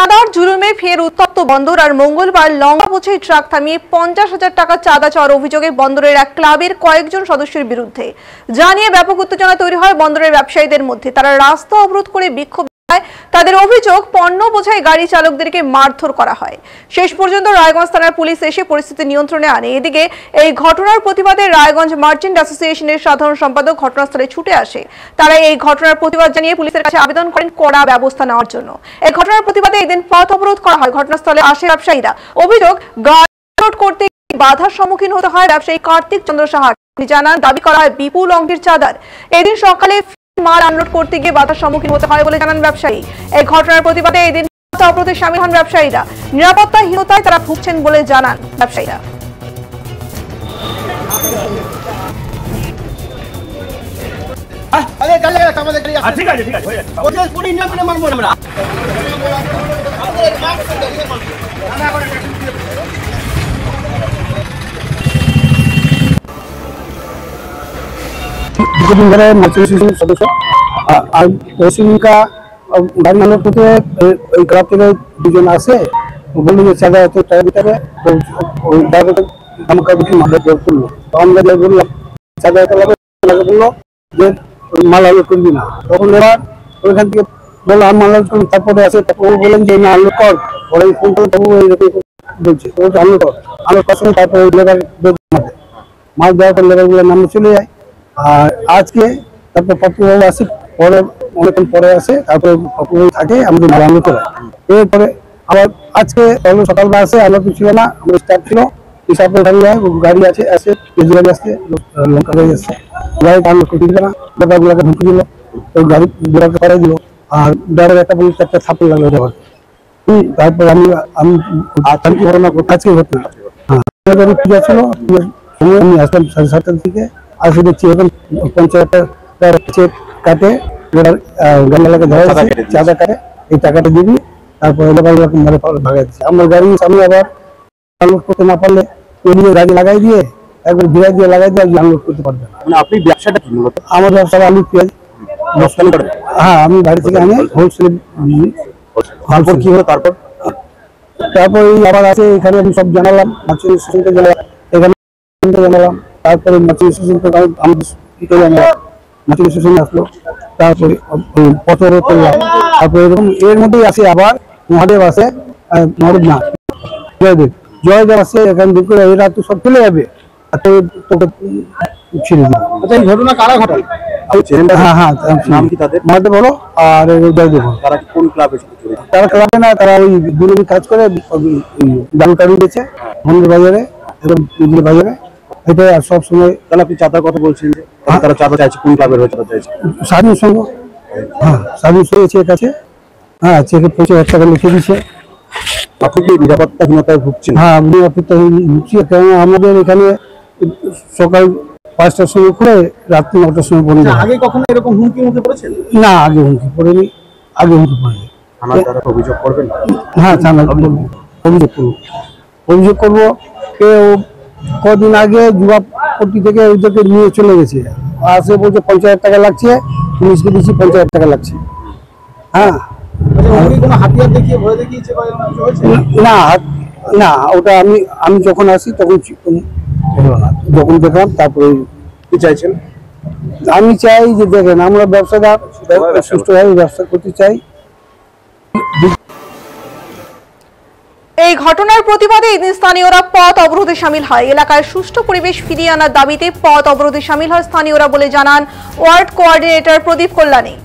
চাঁদার জুলুমে ফের উত্তপ্ত বন্দর। আর মঙ্গলবার লঙ্কা বোঝাই ট্রাক থামিয়ে 50,000 টাকা চাঁদা চাওয়ার অভিযোগে বন্দরের এক ক্লাবের কয়েকজন সদস্যের বিরুদ্ধে জানিয়ে ব্যাপক উত্তেজনা তৈরি হয় বন্দরের ব্যবসায়ীদের মধ্যে। তারা রাস্তা অবরোধ করে বিক্ষোভ। তাদের অভিযোগ, পণ্য বোঝাই গাড়ি চালকদেরকে মারধর করা হয়। শেষ পর্যন্ত রায়গঞ্জ থানার পুলিশ এসে পরিস্থিতি নিয়ন্ত্রণে আনে। এদিকে এই ঘটনার প্রতিবাদে রায়গঞ্জ মার্চেন্ট অ্যাসোসিয়েশনের সাধারণ সম্পাদক ঘটনাস্থলে ছুটে আসে। তারা এই ঘটনার প্রতিবাদ জানিয়ে পুলিশের কাছে আবেদন করেন কড়া ব্যবস্থা নেওয়ার জন্য। এই ঘটনার প্রতিবাদে এদিন পথ অবরোধ করা হয়। ঘটনাস্থলে আসে ব্যবসায়ীরা। অভিযোগ, গাড়ি লোড করতে বাধার সম্মুখীন হতে হয় ব্যবসায়ী কার্তিক চন্দ্র সাহা। তিনি জানান, দাবি করা হয় বিপুল অঙ্কের চাঁদার। এদিন সকালে মাল আনলোড করতে গিয়ে বাধার সম্মুখীন হতে হয় বলে জানান ব্যবসায়ী। এই ঘটনার প্রতিবাদে এদিন অবরোধে সামিল হন ব্যবসায়ীরা। নিরাপত্তাহীনতায় তারা ভুগছেন বলে জানান ব্যবসায়ীরা। কিছুদিন ধরে মার্চেন্ট সদস্য আর পশ্চিমকা গাড়ি আনার পথে ওই ক্লাব থেকে দুজন আসে, বললো যে চাঁদা এত টাকা দিতে হবে। ওই ড্রাইভারটা আমাকে মালের জোর করলো। আমরা যাই বললাম চাঁদা এত লাগে, বললো যে মাল আনলোড করবি না। তখন এবার ওইখান থেকে বললো আমি মাল আনলোড করবি। তারপরে আসে তারপর বললেন যে না আনলোড কর। পরে ফোন করে তবু এইরকম বলছে আনলোড কর। আনলোড করার সময় তারপরে লেবার মাল দেওয়ার পর লেবারগুলোর নামে চলে যায়। আর আজকে তারপর পপুলার আসে, পরে অনেকক্ষণ পরে আসে, তারপরে পপুলার থাকে আমাদের মালানো করে। এরপরে আবার আজকে সকালবেলা আসে, আমরা তো ছিল না, আমাদের স্টাফ ছিল। হিসাবে গাড়ি আছে আসে, কেজি গাড়ি আসছে, লঙ্কা গাড়ি আসছে। গাড়ি আনলোড করতে দিল না, ড্রাইভারগুলোকে ঢুকে দিল, ওই গাড়ি ড্রাইভারকে করাই দিল। আর ড্রাইভার একটা পুলিশ একটা থাপ্পড় লাগলো ড্রাইভার। তারপর আমি ঘটনা আজকে ঘটনা হ্যাঁ পূজা ছিল, আমি আসলাম 7:30 থেকে। আসে দেখছি এখন পঞ্চায়েতের চেক কাটে, গান্ডালাকে ধরা যাচ্ছে, চাঁদা কাটে, এই টাকাটা দিবি। তারপর মেরে ভাগাই দিচ্ছে। আমার গাড়ির সামনে আবার আনলোড করতে না পারলে গাড়ি লাগাই দিয়ে একবার ভিড়াই দিয়ে লাগাই দিয়ে আনলোড করতে পারবে না। মানে আপনি ব্যবসাটা কি মূলত? আমার ব্যবসা আলু পেঁয়াজ। হ্যাঁ, আমি বাড়ি থেকে আনি হোলসেল। তারপর কি হলো? তারপর আবার আছে এখানে আমি সব জানালাম, এখানে জানালাম। তারপরে আসলো, তারপরে পথরে করলাম। তারপরে এরকম এর মধ্যেই আছে আবার মহাদেব আছে, মহাদেব না জয়দেব আছে। এখানে দুপুর এরা তো সব চলে যাবে, তোকে ছেড়ে দিবে। আচ্ছা, এই ঘটনা কারা ঘটায়? হ্যাঁ হ্যাঁ, নাম কি তাদের? মহাদেব বলো আর জয়দেব। তারা কোন ক্লাবে? তারা ক্লাবে না, তারা ওই দুর্নীতি কাজ করে, দাম কাটি দিয়েছে মন্দির বাজারে এবং বাজারে। এটা সব সময়। তাহলে আপনি চাঁদার কথা বলছেন যে তারা চাঁদা চাইছে, কোন ক্লাবের হয়ে চাঁদা চাইছে? স্বাধীন সংঘ। হ্যাঁ, স্বাধীন সংঘ চেক আছে। হ্যাঁ, চেকে 25,000 টাকা লিখে দিচ্ছে। আপনি কি নিরাপত্তাহীনতায় ভুগছেন? হ্যাঁ, নিরাপত্তাহীন ভুগছি। কারণ আমাদের এখানে সকাল 5টার সময় করে রাত্রি 9টার সময় বন্ধ। আগে কখনো এরকম হুমকি মুখে পড়েছেন? না, আগে হুমকি পড়েনি, আগে হুমকি পড়েনি। থানার দ্বারা অভিযোগ করবেন? হ্যাঁ, থানায় অভিযোগ করবো। কেউ কদিন আগে যুবাপট্টি থেকে ওইটাকে নিয়ে চলে গেছে, আসে বলছে 50,000 টাকা লাগছে, পুলিশকে দিচ্ছি 50,000 টাকা লাগছে। হ্যাঁ, কোনো হাতিয়ার দেখিয়ে ভয় দেখিয়েছে? না না, ওটা আমি যখন আসি তখন যখন দেখলাম। তারপরে কি চাইছেন? আমি চাই যে দেখেন আমরা ব্যবসাদার সুষ্ঠুভাবে ব্যবসা করতে চাই। এই ঘটনার প্রতিবাদে স্থানীয়রা পথ অবরোধে সামিল হয়। এলাকায় সুষ্ঠু পরিবেশ ফিরিয়ে আনার দাবিতে পথ অবরোধে সামিল হয় স্থানীয়রা বলে জানান ওয়ার্ড কোঅর্ডিনেটর প্রদীপ কল্যাণী।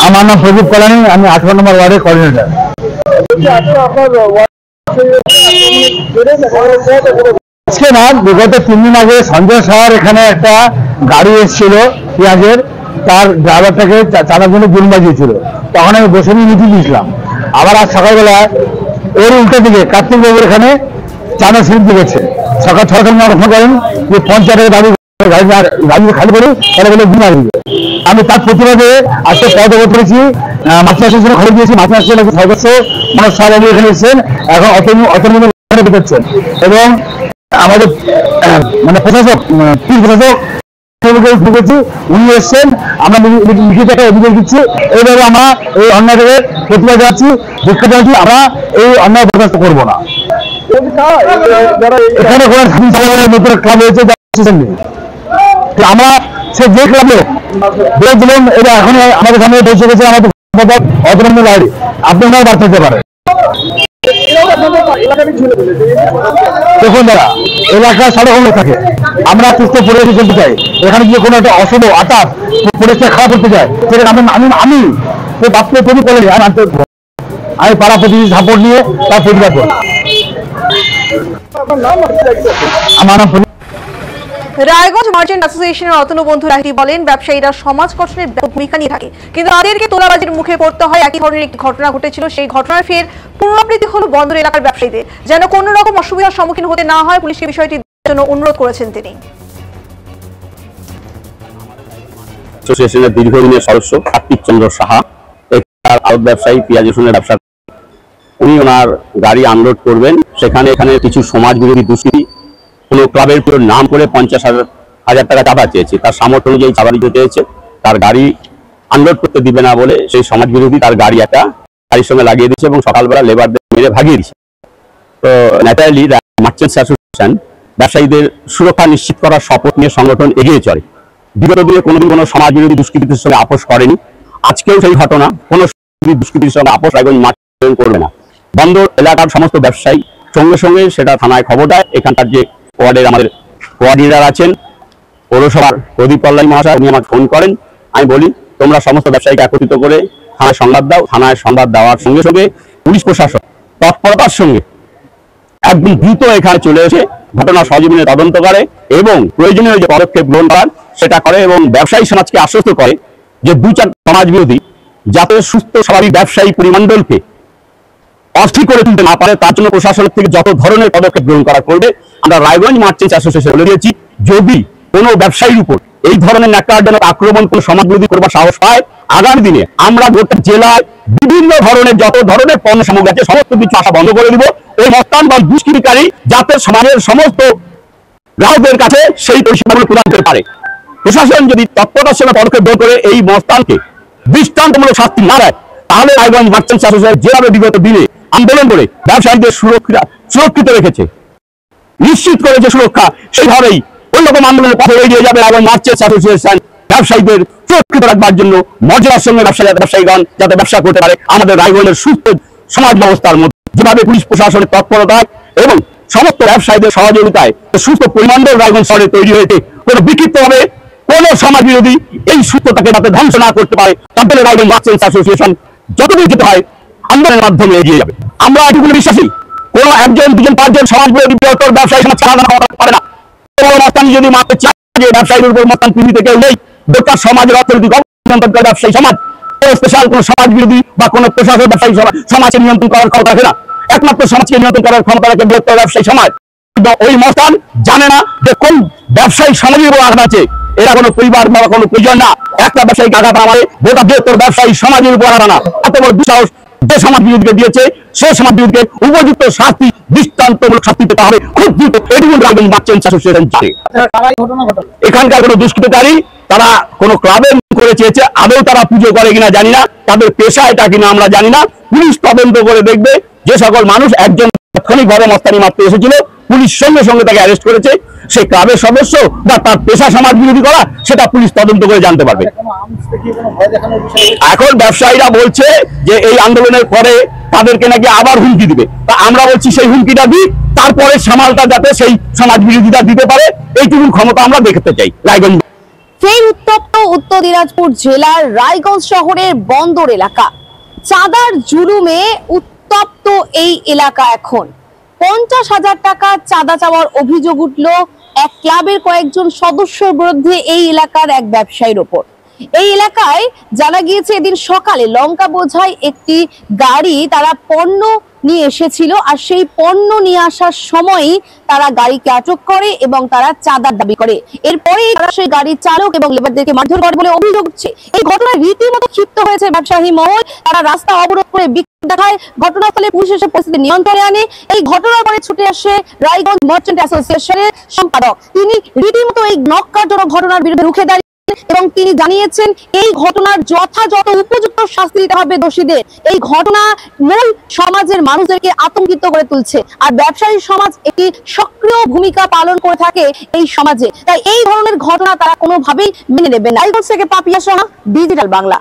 আমার নাম প্রদীপ কল্যাণী, আমি 18 নম্বর ওয়ার্ডের কোঅর্ডিনেটর। আজকে না, বিগত 3 দিন আগে সঞ্জয় শহর এখানে একটা গাড়ি এসেছিল পেঁয়াজের, তার ড্রাইভারটাকে চাঁদার জন্য জুল বাজিয়েছিল। তখন আমি বসে নিয়ে মিটিং দিয়েছিলাম। আবার আজ সকালবেলা ওর উল্টো দিকে কার্তিক বাবুর এখানে চাঁদা স্লিপ দিয়েছে। সকাল 6টার সময় ফোন করেন যে পঞ্চায়েতের দাবি গাড়ি খালি করে তাহলে বলে দিন আসবে। আমি তার প্রতিবাদে আজকে পদ অবরোধ করেছি। মাছ আসলে খবর দিয়েছি, মাছ আসলে সদস্য মানে সব এখানে এসেছেন, এখন অতর্মী বেরোচ্ছেন। এবং আমাদের মানে প্রশাসক করে ঢুকেছি, উনি এসছেন, আমরা লিখিত একটা অভিযোগ দিচ্ছি। এইভাবে আমরা এই অন্যায়টাকে প্রতিবাদ জানাচ্ছি, দুঃখ জানাচ্ছি। আমরা এই অন্যায় বরদাস্ত করবো না। এখানে নতুন ক্লাব হয়েছে, আমরা সে যে ক্লাবে বলেছিলাম এটা এখন আমাদের সামনে বসে গেছে আমাদের অতরঙ্গ লাইড়ি, আপনারাও বার্তা দিতে পারে। দেখুন দাদা, এলাকায় সড়ক থাকে, আমরা সুস্থ পরিবেশ চলতে চাই। এখানে গিয়ে কোনো একটা অশুভ আচার পরিবেশটা খারাপ করতে চাই, সেটা আমি বাস্তবে তৈরি করি। আমি পাড়া প্রতিনিধি সাপোর্ট নিয়ে তার প্রতিবাদ করি। আমার নাম রায়গঞ্জ মার্চেন্ট অ্যাসোসিয়েশনের অতনু বন্ধু লাহিড়ী বলেন, ব্যবসায়ীরা সমাজ গঠনের ভূমিকা নিয়ে থাকে, কিন্তু তাদেরকে তোলাবাজির মুখে পড়তে হয়। একই ধরনের একটি ঘটনা ঘটেছিল, সেই ঘটনার ফের পুনরাবৃত্তি হলো বন্দর এলাকার ব্যবসায়ীদের, যেন কোনো রকম অসুবিধার সম্মুখীন হতে না হয়। পুলিশকে বিষয়টির জন্য অনুরোধ করেছেন তিনি। অ্যাসোসিয়েশনের দীর্ঘদিনের সদস্য কার্তিক চন্দ্র সাহা, আড়ত ব্যবসায়ী, পেঁয়াজ রসুনের ব্যবসা। উনি ওনার গাড়ি আনলোড করবেন, এখানে কিছু সমাজ বিরোধী দুষ্কৃতী কোনো ক্লাবের পুরো নাম করে 50,000 টাকা চাঁদা চেয়েছে। তার সামর্থ্য অনুযায়ী চাঁদা দিতে চেয়েছে, তার গাড়ি আনলোড করতে দিবে না বলে সেই সমাজ বিরোধী তার গাড়ি একটা গাড়ির সঙ্গে লাগিয়ে দিচ্ছে এবং সকালবেলা লেবারদের মেরে ভাগিয়ে দিচ্ছে। তো ন্যাচারালি মার্চেন্টস অ্যাসোসিয়েশন ব্যবসায়ীদের সুরক্ষা নিশ্চিত করার শপথ নিয়ে সংগঠন এগিয়ে চলে। বিগত দিনে কোনোদিন কোনো সমাজ বিরোধী দুষ্কৃতীর সঙ্গে আপোষ করেনি। আজকেও সেই ঘটনা, কোনো দুষ্কৃতীর সঙ্গে আপোষ রায়গঞ্জ মার্চেন্ট করবে না। বন্দর এলাকার সমস্ত ব্যবসায়ী সঙ্গে সঙ্গে সেটা থানায় খবর দেয়। এখানকার যে ওয়ার্ডের আমাদের কোঅর্ডিনেটর আছেন পৌরসভার প্রদীপ পল্লাই মহাশয়, উনি আমাকে ফোন করেন। আমি বলি তোমরা সমস্ত ব্যবসায়ীকে একত্রিত করে থানায় সংবাদ দাও। থানায় সংবাদ দেওয়ার সঙ্গে সঙ্গে পুলিশ প্রশাসন তৎপরতার সঙ্গে একদম দ্রুত এখানে চলে এসে ঘটনা সহজীবনে তদন্ত করে এবং প্রয়োজনীয় যে পদক্ষেপ গ্রহণ করার সেটা করে এবং ব্যবসায়ী সমাজকে আশ্বস্ত করে যে 2-4 সমাজ বিরোধী যাতে সুস্থ স্বাভাবিক ব্যবসায়ী পরিমণ্ডলকে অস্থির করে তুলতে না পারে তার জন্য প্রশাসনের থেকে যত ধরনের পদক্ষেপ গ্রহণ করা করবে। আমরা রায়গঞ্জ মার্চেন্টস অ্যাসোসিয়েশন বলে দিয়েছি, যদি কোনো ব্যবসায়ীর উপর এই ধরনের ন্যাক্কারজনক আক্রমণ কোনো সমাজ বিরোধী করবার সাহস পায়, আগামী দিনে আমরা গোটা জেলায় বিভিন্ন ধরনের যত ধরনের পণ্য সামগ্রী আছে সমস্ত কিছু আসা বন্ধ করে দিব। ওই মস্তান বা দুষ্কৃতিকারী যাতে সমাজের সমস্ত গ্রাহকদের কাছে সেই পরিষেবাগুলো প্রদান করতে পারে। প্রশাসন যদি তৎপরতার সঙ্গে পদক্ষেপ গ্রহণ করে এই মস্তানকে দৃষ্টান্তমূলক শাস্তি না দেয়, তাহলে রায়গঞ্জ মার্চেন্টস অ্যাসোসিয়েশন যেভাবে বিগত দিনে আন্দোলন করে ব্যবসায়ীদের সুরক্ষিত রেখেছে, নিশ্চিত করেছে সুরক্ষা, সেইভাবেই ওই রকম আন্দোলনের পথে এগিয়ে যাবে রায়গঞ্জ মার্চেন্টস অ্যাসোসিয়েশন। ব্যবসায়ীদের সুরক্ষিত রাখবার জন্য মর্যাদার সঙ্গে ব্যবসায়ীগণ যাতে ব্যবসা করতে পারে, আমাদের রায়গঞ্জের সুস্থ সমাজ ব্যবস্থার মধ্যে যেভাবে পুলিশ প্রশাসনের তৎপরতায় এবং সমস্ত ব্যবসায়ীদের সহযোগিতায় সুস্থ পরিমণ্ডল রায়গঞ্জ শহরে তৈরি হয়েছে, কোনো বিক্ষিপ্ত হবে কোন সমাজ বিরোধী এই সুস্থতাকে যাতে ধ্বংস না করতে পারে, তাহলে রায়গঞ্জ মার্চেন্টস অ্যাসোসিয়েশন যতদূর যেতে হয় আন্দোলনের মাধ্যমে এগিয়ে যাবে। আমরা এটুকু বিশ্বাসী, কোন 1, 2, 5 সমাজ বিরোধী বৃহত্তর ব্যবসায়ী সমাজ ছাড়া পারে না। মস্তানি যদি মাত্র চায় যে ব্যবসায়ীর উপর মস্তান পৃথিবীতে কেউ নেই, গোটা সমাজের অর্থনৈতিক অবদান ব্যবসায়ী সমাজ, স্পেশাল কোন সমাজ বিরোধী বা কোন প্রশাসন ব্যবসায়ী সমাজকে নিয়ন্ত্রণ করার ক্ষমতা রাখে না। একমাত্র সমাজকে নিয়ন্ত্রণ করার ক্ষমতা রাখে বৃহত্তর ব্যবসায়ী সমাজ। ওই মস্তান জানে না যে কোন ব্যবসায়ী সমাজের উপর আঘাত আছে, এরা কোনো পরিবার বা কোনো প্রয়োজন না। একটা ব্যবসায়ী আঘাত আমাদের গোটা বৃহত্তর ব্যবসায়ী সমাজের উপর আঘাত না। এত বড় দুঃসাহস যে সমাজ বিরোধীকে দিয়েছে, সে সমাজ বিরোধীকে উপযুক্ত শাস্তি, দৃষ্টান্তমূলক শাস্তি পেতে হবে খুব দ্রুত। এটুকু রায়গঞ্জ মার্চেন্টস অ্যাসোসিয়েশন চায়। এখানকার কোনো দুষ্কৃতকারী তারা কোনো ক্লাবে করে চেয়েছে, আদৌ তারা পুজো করে কিনা জানি না, তাদের পেশা এটা কিনা আমরা জানি না। পুলিশ তদন্ত করে দেখবে যে সকল মানুষ একজন তাৎক্ষণিকভাবে মস্তানি মারতে এসেছিল, পুলিশ সঙ্গে সঙ্গে তাকে অ্যারেস্ট করেছে। সে ক্লাবের সদস্য বা তার পেশা সমাজ বিরোধী করা, সেটা পুলিশ তদন্ত করে জানতে পারবে। এখন ব্যবসায়ীরা বলছে যে এই আন্দোলনের পরে তাদেরকে নাকি আবার হুমকি দিবে, তা আমরা বলছি সেই হুমকিটা দিই, তারপরে সামালটা যাতে সেই সমাজ বিরোধীরা দিতে পারে এইটুকু ক্ষমতা আমরা দেখতে চাই। রায়গঞ্জ ফের উত্তপ্ত উত্তর দিনাজপুর জেলার রায়গঞ্জ শহরের বন্দর এলাকা। চাঁদার জুলুমে উত্তপ্ত এই এলাকা। এখন 50,000 টাকা চাঁদা চাওয়ার অভিযোগ উঠল এক ক্লাবের কয়েকজন সদস্যের বিরুদ্ধে এই এলাকার এক ব্যবসায়ীর ওপর। এই এলাকায় জানা গিয়েছে এদিন সকালে লঙ্কা বোঝাই একটি গাড়ি তারা পণ্য নিয়ে এসেছিল, আর সেই পণ্য নিয়ে আসার সময়ই তারা গাড়িকে আটক করে এবং তারা চাঁদার দাবি করে। এরপরে তারা সেই গাড়ির চালক এবং লেবারদেরকে মারধর করে বলে অভিযোগ উঠছে। এই ঘটনায় রীতিমতো ক্ষিপ্ত হয়েছে ব্যবসায়ী মহল, তারা রাস্তা অবরোধ করে বিক্ষোভ দেখায়। ঘটনাস্থলে পুলিশ এসে পরিস্থিতি নিয়ন্ত্রণে আনে। এই ঘটনার পরে ছুটে আসে রায়গঞ্জ মার্চেন্ট অ্যাসোসিয়েশনের সম্পাদক। তিনি রীতিমতো এই নক্কারজনক ঘটনার বিরুদ্ধে রুখে দাঁড়িয়ে এবং তিনি জানিয়েছেন এই ঘটনার যথাযথ উপযুক্ত শাস্তি দিতে হবে দোষীদের। এই ঘটনা মূল সমাজের মানুষদেরকে আতঙ্কিত করে তুলছে, আর ব্যবসায়ী সমাজ একটি সক্রিয় ভূমিকা পালন করে থাকে এই সমাজে। তাই এই ধরনের ঘটনা তারা কোনোভাবেই মেনে নেবে না। রায়গঞ্জ থেকে পাপিয়া সোনা, ডিজিটাল বাংলা।